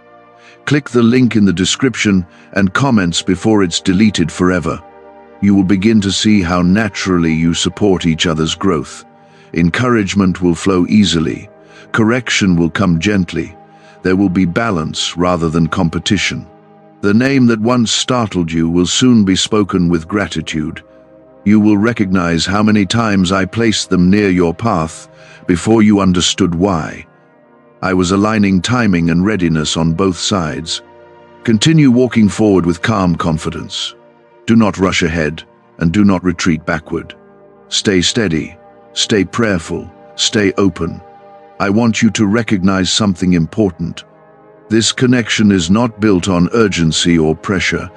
Click the link in the description and comments before it's deleted forever. You will begin to see how naturally you support each other's growth. Encouragement will flow easily. Correction will come gently. There will be balance rather than competition. The name that once startled you will soon be spoken with gratitude. You will recognize how many times I placed them near your path before you understood why. I was aligning timing and readiness on both sides. Continue walking forward with calm confidence. Do not rush ahead and do not retreat backward. Stay steady, stay prayerful, stay open. I want you to recognize something important. This connection is not built on urgency or pressure.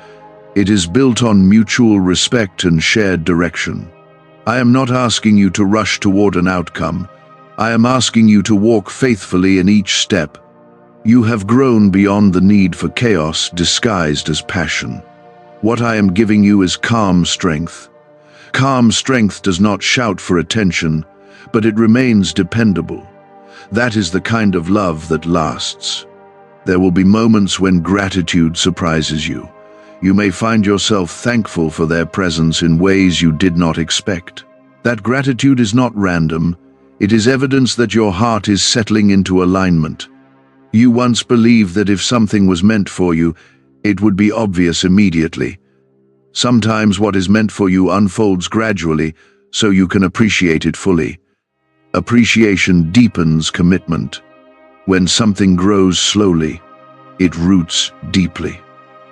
It is built on mutual respect and shared direction. I am not asking you to rush toward an outcome. I am asking you to walk faithfully in each step. You have grown beyond the need for chaos disguised as passion. What I am giving you is calm strength. Calm strength does not shout for attention, but it remains dependable. That is the kind of love that lasts. There will be moments when gratitude surprises you. You may find yourself thankful for their presence in ways you did not expect. That gratitude is not random. It is evidence that your heart is settling into alignment. You once believed that if something was meant for you, it would be obvious immediately. Sometimes what is meant for you unfolds gradually, so you can appreciate it fully. Appreciation deepens commitment. When something grows slowly, it roots deeply.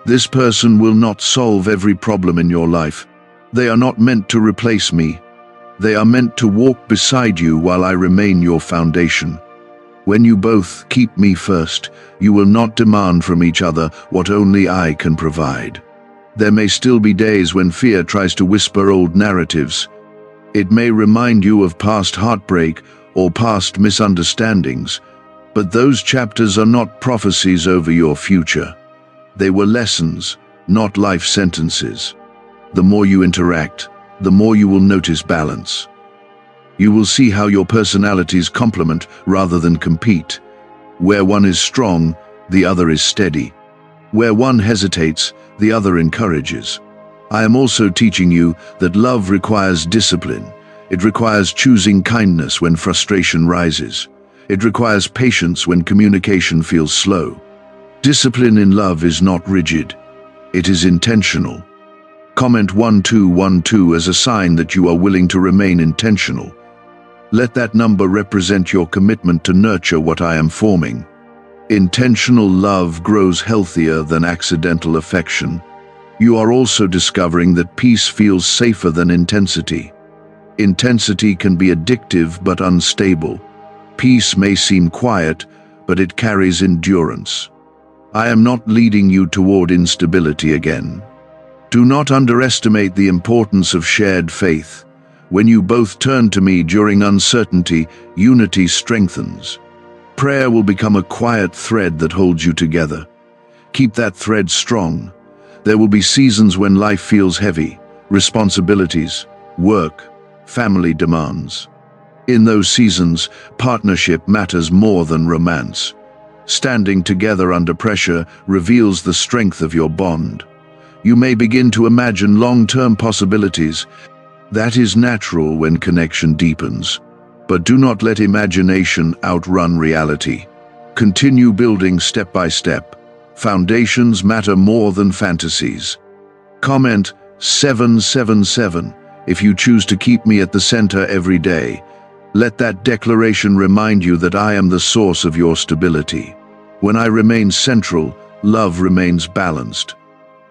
This person will not solve every problem in your life. They are not meant to replace me. They are meant to walk beside you while I remain your foundation. When you both keep me first, you will not demand from each other what only I can provide. There may still be days when fear tries to whisper old narratives. It may remind you of past heartbreak or past misunderstandings, but those chapters are not prophecies over your future. They were lessons, not life sentences. The more you interact, the more you will notice balance. You will see how your personalities complement rather than compete. Where one is strong, the other is steady. Where one hesitates, the other encourages. I am also teaching you that love requires discipline. It requires choosing kindness when frustration rises. It requires patience when communication feels slow. Discipline in love is not rigid. It is intentional. Comment 1212 as a sign that you are willing to remain intentional. Let that number represent your commitment to nurture what I am forming. Intentional love grows healthier than accidental affection. You are also discovering that peace feels safer than intensity. Intensity can be addictive but unstable. Peace may seem quiet, but it carries endurance. I am not leading you toward instability again. Do not underestimate the importance of shared faith. When you both turn to me during uncertainty, unity strengthens. Prayer will become a quiet thread that holds you together. Keep that thread strong. There will be seasons when life feels heavy, responsibilities, work, family demands. In those seasons, partnership matters more than romance. Standing together under pressure reveals the strength of your bond. You may begin to imagine long-term possibilities. That is natural when connection deepens. But do not let imagination outrun reality. Continue building step by step. Foundations matter more than fantasies. Comment 777 if you choose to keep me at the center every day. Let that declaration remind you that I am the source of your stability. When I remain central, love remains balanced.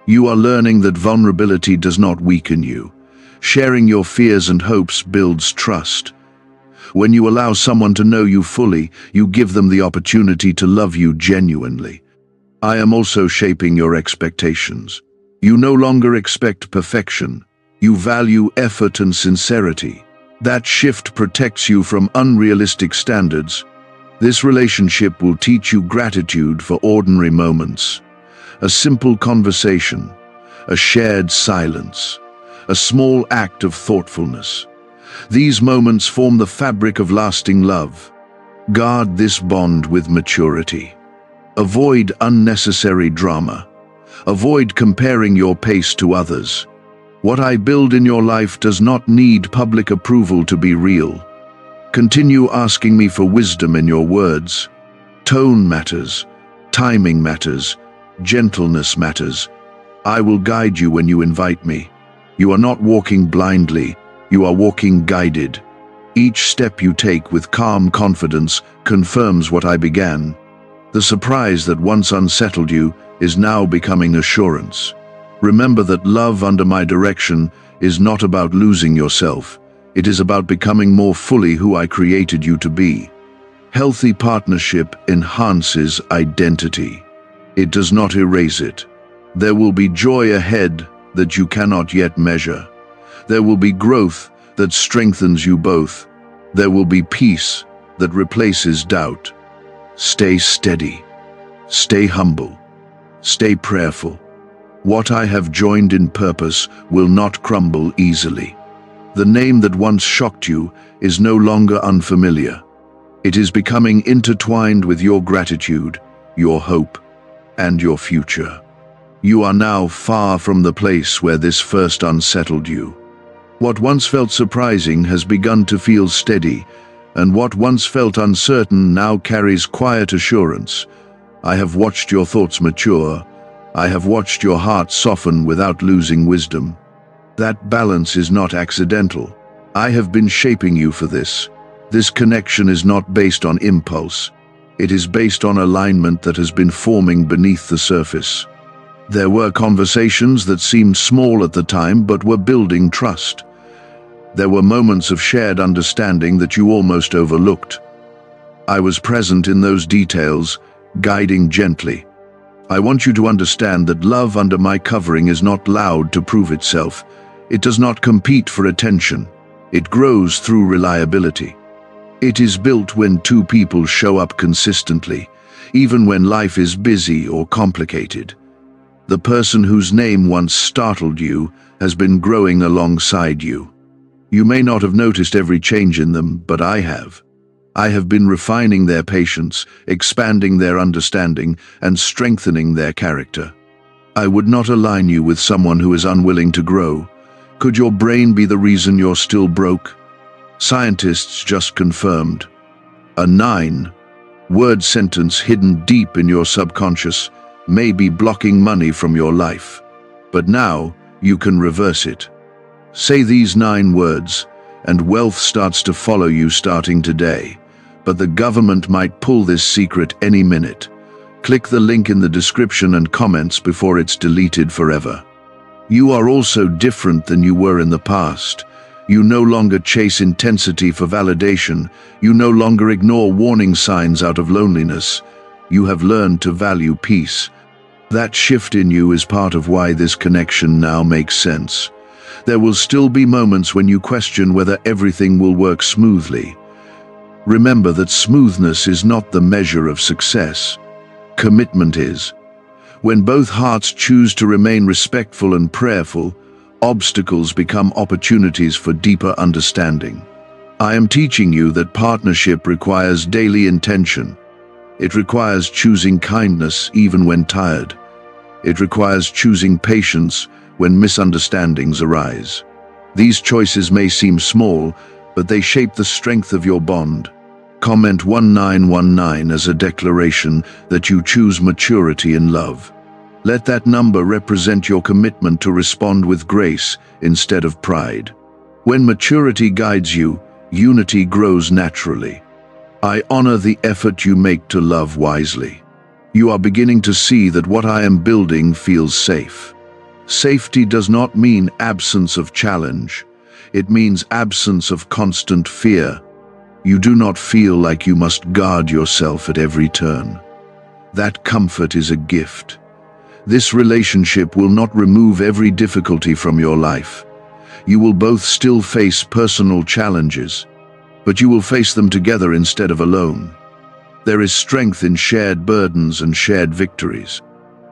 You are learning that vulnerability does not weaken you. Sharing your fears and hopes builds trust. When you allow someone to know you fully, you give them the opportunity to love you genuinely. I am also shaping your expectations. You no longer expect perfection. You value effort and sincerity. That shift protects you from unrealistic standards. This relationship will teach you gratitude for ordinary moments. A simple conversation, a shared silence, a small act of thoughtfulness. These moments form the fabric of lasting love. Guard this bond with maturity. Avoid unnecessary drama. Avoid comparing your pace to others. What I build in your life does not need public approval to be real. Continue asking me for wisdom in your words. Tone matters. Timing matters. Gentleness matters. I will guide you when you invite me. You are not walking blindly. You are walking guided. Each step you take with calm confidence confirms what I began. The surprise that once unsettled you is now becoming assurance. Remember that love under my direction is not about losing yourself. It is about becoming more fully who I created you to be. Healthy partnership enhances identity. It does not erase it. There will be joy ahead that you cannot yet measure. There will be growth that strengthens you both. There will be peace that replaces doubt. Stay steady. Stay humble. Stay prayerful. What I have joined in purpose will not crumble easily. The name that once shocked you is no longer unfamiliar. It is becoming intertwined with your gratitude, your hope, and your future. You are now far from the place where this first unsettled you. What once felt surprising has begun to feel steady, and what once felt uncertain now carries quiet assurance. I have watched your thoughts mature. I have watched your heart soften without losing wisdom. That balance is not accidental. I have been shaping you for this. This connection is not based on impulse. It is based on alignment that has been forming beneath the surface. There were conversations that seemed small at the time but were building trust. There were moments of shared understanding that you almost overlooked. I was present in those details, guiding gently. I want you to understand that love under my covering is not loud to prove itself. It does not compete for attention. It grows through reliability. It is built when two people show up consistently, even when life is busy or complicated. The person whose name once startled you has been growing alongside you. You may not have noticed every change in them, but I have. I have been refining their patience, expanding their understanding, and strengthening their character. I would not align you with someone who is unwilling to grow. Could your brain be the reason you're still broke? Scientists just confirmed. A 9-word sentence hidden deep in your subconscious may be blocking money from your life. But now you can reverse it. Say these 9 words, and wealth starts to follow you starting today. But the government might pull this secret any minute. Click the link in the description and comments before it's deleted forever. You are also different than you were in the past. You no longer chase intensity for validation. You no longer ignore warning signs out of loneliness. You have learned to value peace. That shift in you is part of why this connection now makes sense. There will still be moments when you question whether everything will work smoothly. Remember that smoothness is not the measure of success. Commitment is. When both hearts choose to remain respectful and prayerful, obstacles become opportunities for deeper understanding. I am teaching you that partnership requires daily intention. It requires choosing kindness even when tired. It requires choosing patience when misunderstandings arise. These choices may seem small, but they shape the strength of your bond. Comment 1919 as a declaration that you choose maturity in love. Let that number represent your commitment to respond with grace instead of pride. When maturity guides you, unity grows naturally. I honor the effort you make to love wisely. You are beginning to see that what I am building feels safe. Safety does not mean absence of challenge. It means absence of constant fear. You do not feel like you must guard yourself at every turn. That comfort is a gift. This relationship will not remove every difficulty from your life. You will both still face personal challenges, but you will face them together instead of alone. There is strength in shared burdens and shared victories.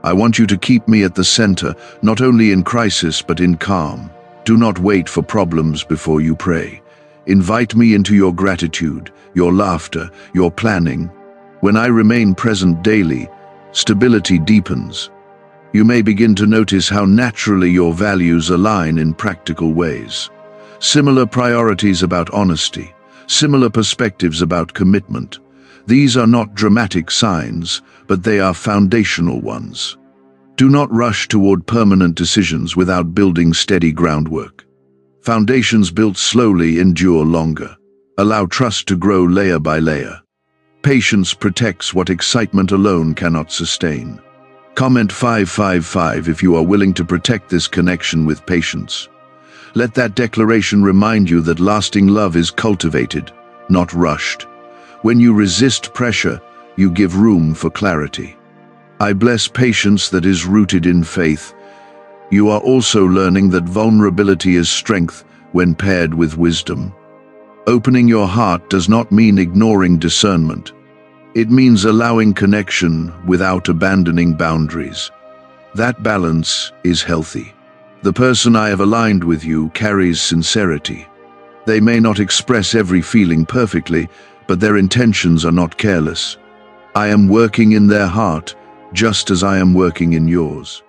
I want you to keep me at the center, not only in crisis but in calm. Do not wait for problems before you pray. Invite me into your gratitude, your laughter, your planning. When I remain present daily, stability deepens. You may begin to notice how naturally your values align in practical ways. Similar priorities about honesty, similar perspectives about commitment. These are not dramatic signs, but they are foundational ones. Do not rush toward permanent decisions without building steady groundwork. Foundations built slowly endure longer. Allow trust to grow layer by layer. Patience protects what excitement alone cannot sustain. Comment 555 if you are willing to protect this connection with patience. Let that declaration remind you that lasting love is cultivated, not rushed. When you resist pressure, you give room for clarity. I bless patience that is rooted in faith. You are also learning that vulnerability is strength when paired with wisdom. Opening your heart does not mean ignoring discernment. It means allowing connection without abandoning boundaries. That balance is healthy. The person I have aligned with you carries sincerity. They may not express every feeling perfectly, but their intentions are not careless. I am working in their heart, just as I am working in yours.